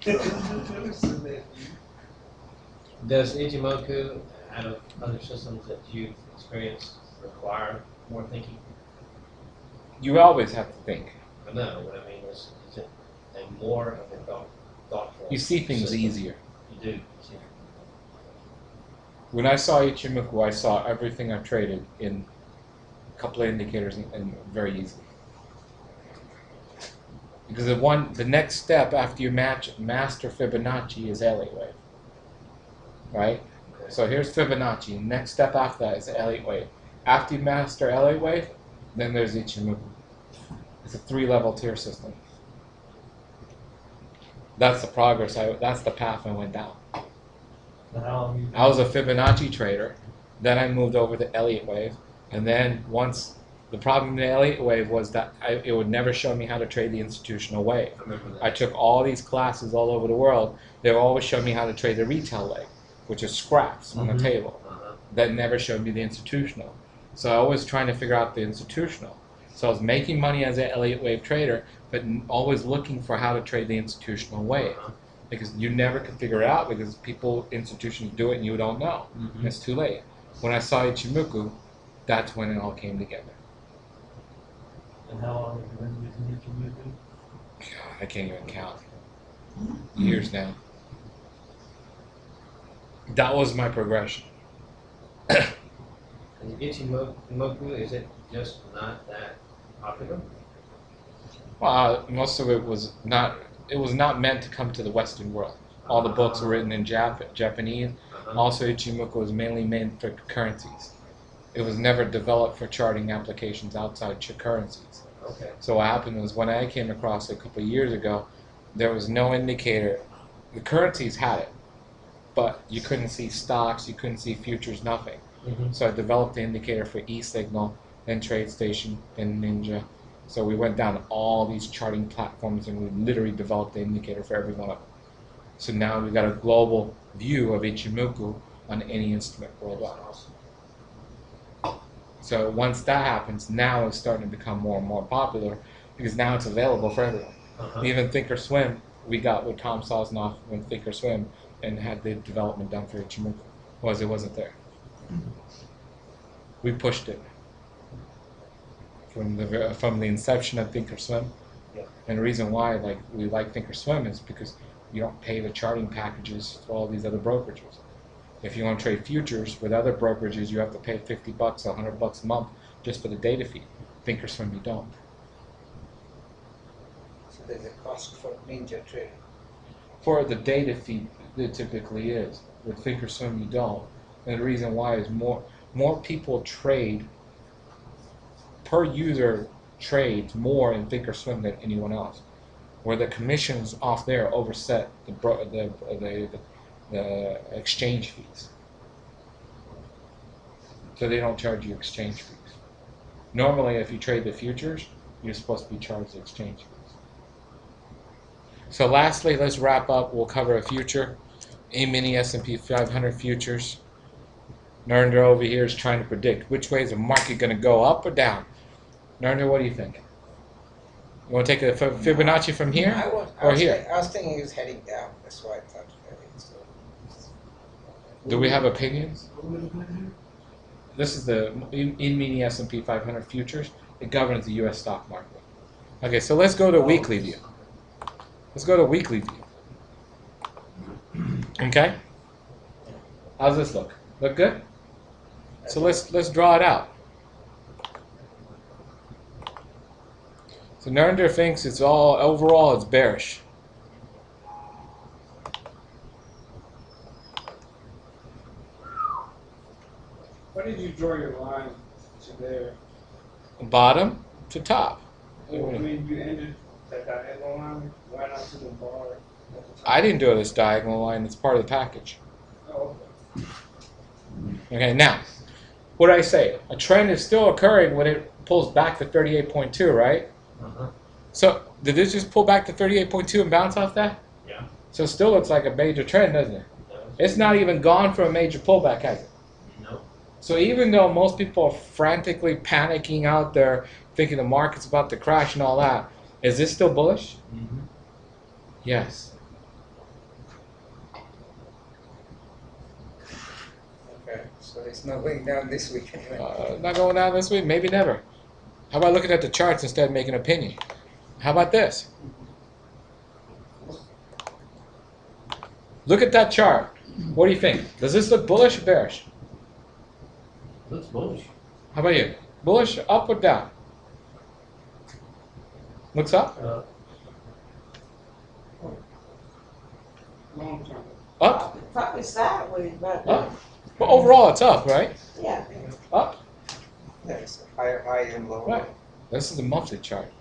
I never said that to you. Does Ichimoku, out of other systems that you've experienced, require more thinking? You always have to think. I know. What I mean is it a more of a thoughtful? You see things system? easier. You do. See. When I saw Ichimoku, I saw everything I traded in a couple of indicators and very easily. Because the next step after you master Fibonacci is Elliott wave, right? Okay. So here's Fibonacci. Next step after that is Elliott wave. After you master Elliott wave, then there's Ichimoku. It's a 3-level tier system. That's the progress. That's the path I went down. And how long you? I was a Fibonacci trader. Then I moved over to Elliott wave, and then once the problem in the Elliott wave was that it would never show me how to trade the institutional wave. I remember that. I took all these classes all over the world. They would always show me how to trade the retail leg, which is scraps on the table. That never showed me the institutional. So I was trying to figure out the institutional. So I was making money as an Elliott wave trader, but always looking for how to trade the institutional wave. Because you never can figure it out because institutions do it and you don't know. And it's too late. When I saw Ichimoku, that's when it all came together. And how long have you been using Ichimoku? God, I can't even count. Years now. That was my progression. And Ichimoku, is it just not that popular? Well, most of it was not. It was not meant to come to the Western world. All the books were written in Japanese. Uh-huh. Also, Ichimoku was mainly meant for currencies. It was never developed for charting applications outside currencies. Okay. So what happened was when I came across it a couple of years ago, there was no indicator. The currencies had it, but you couldn't see stocks, you couldn't see futures, nothing. Mm-hmm. So I developed the indicator for eSignal, then TradeStation, then Ninja. So we went down all these charting platforms and we literally developed the indicator for every one of them. So now we've got a global view of Ichimoku on any instrument worldwide. So once that happens, now it's starting to become more and more popular because now it's available for everyone. Uh-huh. Even Thinkorswim, we got with Tom Sosnoff when Thinkorswim and had the development done for Ichimoku. It wasn't there. We pushed it from the inception of Thinkorswim. Yeah. And the reason why we like Thinkorswim is because you don't pay the charting packages for all these other brokerages. If you want to trade futures with other brokerages, you have to pay $50, $100 a month just for the data feed. Thinkorswim, you don't. So there's a cost for Ninja trading. For the data feed, it typically is. With Thinkorswim, you don't. And the reason why is more people trade per user trades more in Thinkorswim than anyone else. Where the commissions off there overset the exchange fees. So they don't charge you exchange fees. Normally, if you trade the futures, you're supposed to be charged the exchange fees. So lastly, let's wrap up. We'll cover a future. A-mini S&P 500 futures. Narendra over here is trying to predict which way is the market going to go, up or down. Narendra, what do you think? You want to take a Fibonacci from here or here? I was thinking it was heading down. That's why I thought so. Do we have opinions? This is the in-mini S&P 500 futures. It governs the U.S. stock market. Okay, so let's go to weekly view. Let's go to weekly view. Okay? How's this look? Look good? So let's draw it out. So Narendra thinks it's overall it's bearish. Why did you draw your line to there? Bottom to top. I mean, you ended that diagonal line right onto the bar at the top. I didn't do this diagonal line. It's part of the package. Oh, Okay, now, what did I say? A trend is still occurring when it pulls back to 38.2, right? Uh-huh. So did this just pull back to 38.2 and bounce off that? Yeah. So it still looks like a major trend, doesn't it? It's not even gone for a major pullback, has it? No. So even though most people are frantically panicking out there, thinking the market's about to crash and all that, is this still bullish? Mm-hmm. Yes. Okay, so it's not going down this week anyway. Not going down this week, maybe never. How about looking at the charts instead of making an opinion? How about this? Look at that chart. What do you think? Does this look bullish or bearish? Looks bullish. How about you? Bullish, up or down? Looks up? long term. Up? Probably sideways, but Up? Well, overall it's up, right? yeah. Up? There's a higher high and lower Right. low. This is the monthly chart.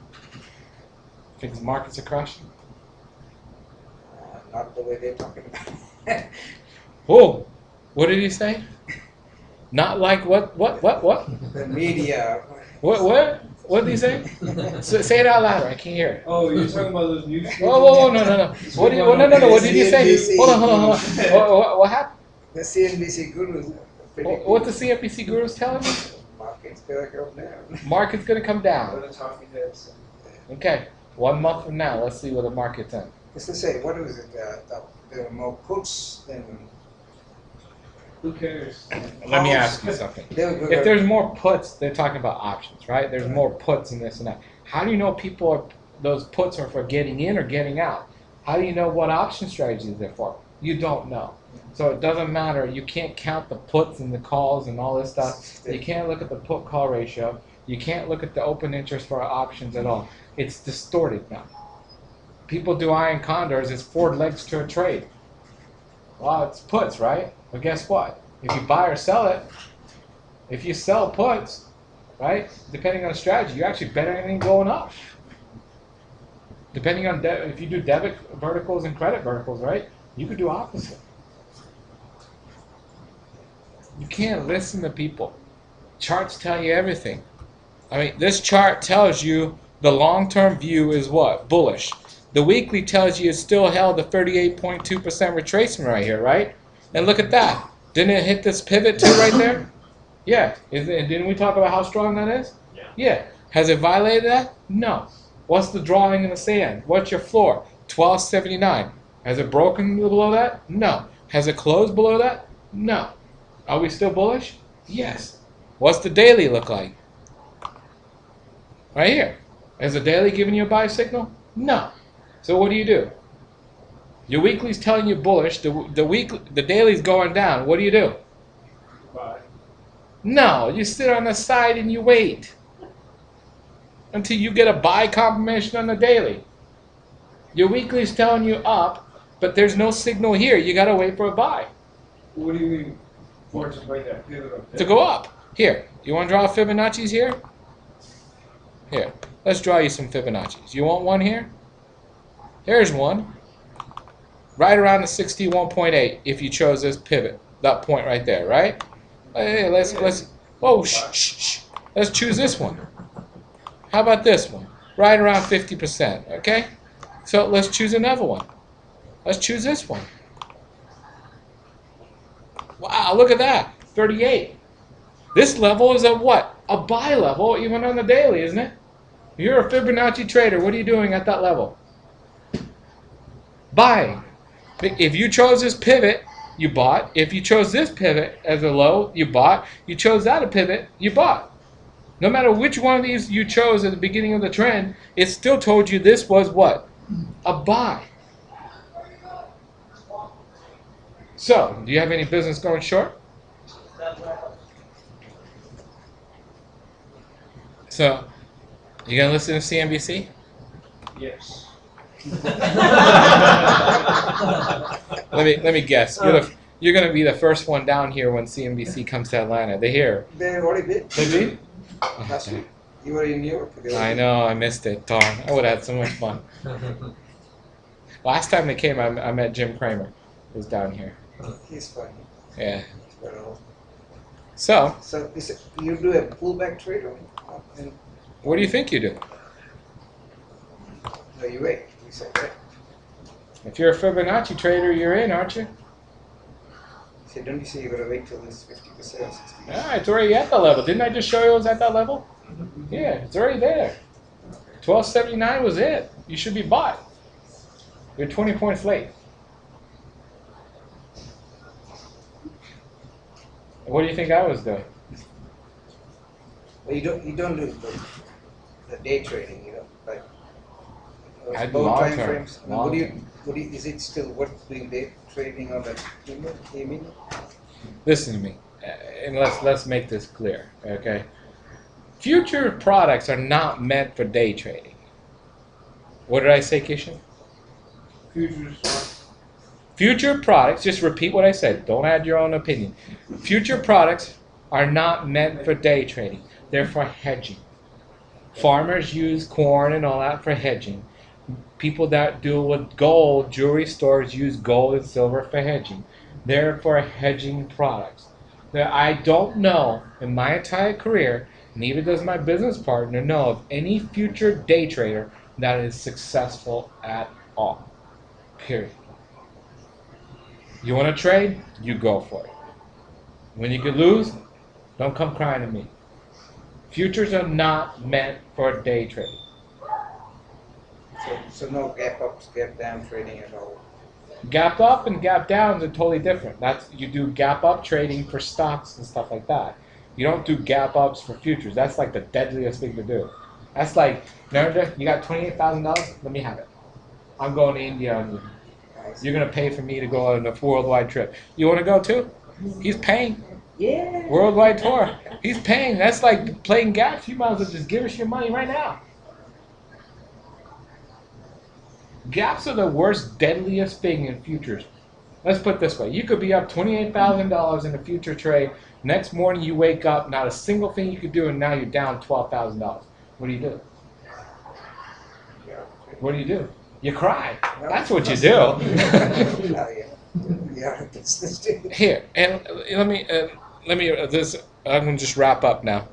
Think the markets are crashing? Not the way they're talking about. Whoa! What did he say? Not like what? The media. What did he say? Say it out louder. I can't hear it. Oh, you're talking about those news? Whoa, no. What did what did you say? Hold on. What happened? The CNBC gurus. What the CNBC gurus telling me? Market's gonna go down. Market's gonna come down. The talking heads. Okay. 1 month from now, let's see where the market's at. Just to say, what was it? There are more puts than. Who cares? Let me ask you something. If there's more puts, they're talking about options, right? There's more puts in this and that. How do you know those puts are for getting in or getting out? How do you know what option strategy they're for? You don't know. So it doesn't matter. You can't count the puts and the calls and all this stuff. You can't look at the put-call ratio. You can't look at the open interest for options at all. It's distorted now. People do iron condors, it's 4 legs to a trade. Well, it's puts, right? But guess what? If you buy or sell it, if you sell puts, right, depending on the strategy, you're actually better than going up. Depending on if you do debit verticals and credit verticals, right, you could do opposite. You can't listen to people. Charts tell you everything. I mean, this chart tells you the long-term view is what? Bullish. The weekly tells you it's still held a 38.2% retracement right here, right? And look at that. Didn't it hit this pivot too right there? Yeah. Didn't we talk about how strong that is? Yeah. Yeah. Has it violated that? No. What's the drawing in the sand? What's your floor? 1279. Has it broken below that? No. Has it closed below that? No. Are we still bullish? Yes. What's the daily look like? Right here. Is the daily giving you a buy signal? No. So what do? Your weekly's telling you bullish. The daily's going down. What do? Bye. No. You sit on the side and you wait until you get a buy confirmation on the daily. Your weekly's telling you up, but there's no signal here. You got to wait for a buy What do you mean for it to break that pivot up there? to go up. Here. You want to draw Fibonacci's here? Here. Let's draw you some Fibonacci's. You want one here? Here's one. Right around the 61.8 if you chose this pivot. That point right there, right? Hey, let's shh. Let's choose this one. How about this one? Right around 50%, okay? So let's choose another one. Let's choose this one. Wow, look at that. 38. This level is a what? A buy level even on the daily, isn't it? You're a Fibonacci trader. What are you doing at that level? Buying. If you chose this pivot, you bought. If you chose this pivot as a low, you bought. You chose that a pivot, you bought. No matter which one of these you chose at the beginning of the trend, it still told you this was what? A buy. So, do you have any business going short? So, you gonna listen to CNBC? Yes. Let me guess. You're gonna be the first one down here when CNBC comes to Atlanta. They're here. They already did. They did? Last week. You were in New York. I know. I missed it. Darn. I would have had so much fun. Last time they came, I met Jim Cramer. He was down here. He's funny. Yeah. He's very old. So, So you do a pullback trade and what do you think you do? no, you wait. You said right. If you're a Fibonacci trader, you're in, aren't you? You said, don't you say you gotta wait till this 50% or 60%? Yeah, it's already at that level. Didn't I just show you it was at that level? Yeah, it's already there. 1279 was it. You should be bought. You're 20 points late. What do you think I was doing? Well, you don't do the day trading, you know, like I do low long time term. frames. I mean, Long what do you, is it still worth doing day trading on the email? Listen to me, and let's make this clear, okay? Future products are not meant for day trading. What did I say, Kishan? Futures. Future products, just repeat what I said. Don't add your own opinion. Future products are not meant for day trading. They're for hedging. Farmers use corn and all that for hedging. People that deal with gold, jewelry stores use gold and silver for hedging. They're for hedging products. Now, I don't know in my entire career, neither does my business partner, know of any future day trader that is successful at all. Period. You want to trade? You go for it. When you could lose, don't come crying to me. Futures are not meant for day trading. So no gap ups, gap down trading at all. Gap up and gap downs are totally different. That's you do gap up trading for stocks and stuff like that. You don't do gap ups for futures. That's like the deadliest thing to do. That's like, Narendra, you got $28,000? Let me have it. I'm going to India. You're going to pay for me to go on a worldwide trip. You want to go too? He's paying. Yeah. Worldwide tour. He's paying. That's like playing gaps. You might as well just give us your money right now. Gaps are the worst, deadliest thing in futures. Let's put it this way. You could be up $28,000 in a future trade. Next morning you wake up, not a single thing you could do, and now you're down $12,000. What do you do? What do you do? You cry. That's what you do. Oh, yeah. Yeah, that's the Here, and let me this. I'm gonna just wrap up now.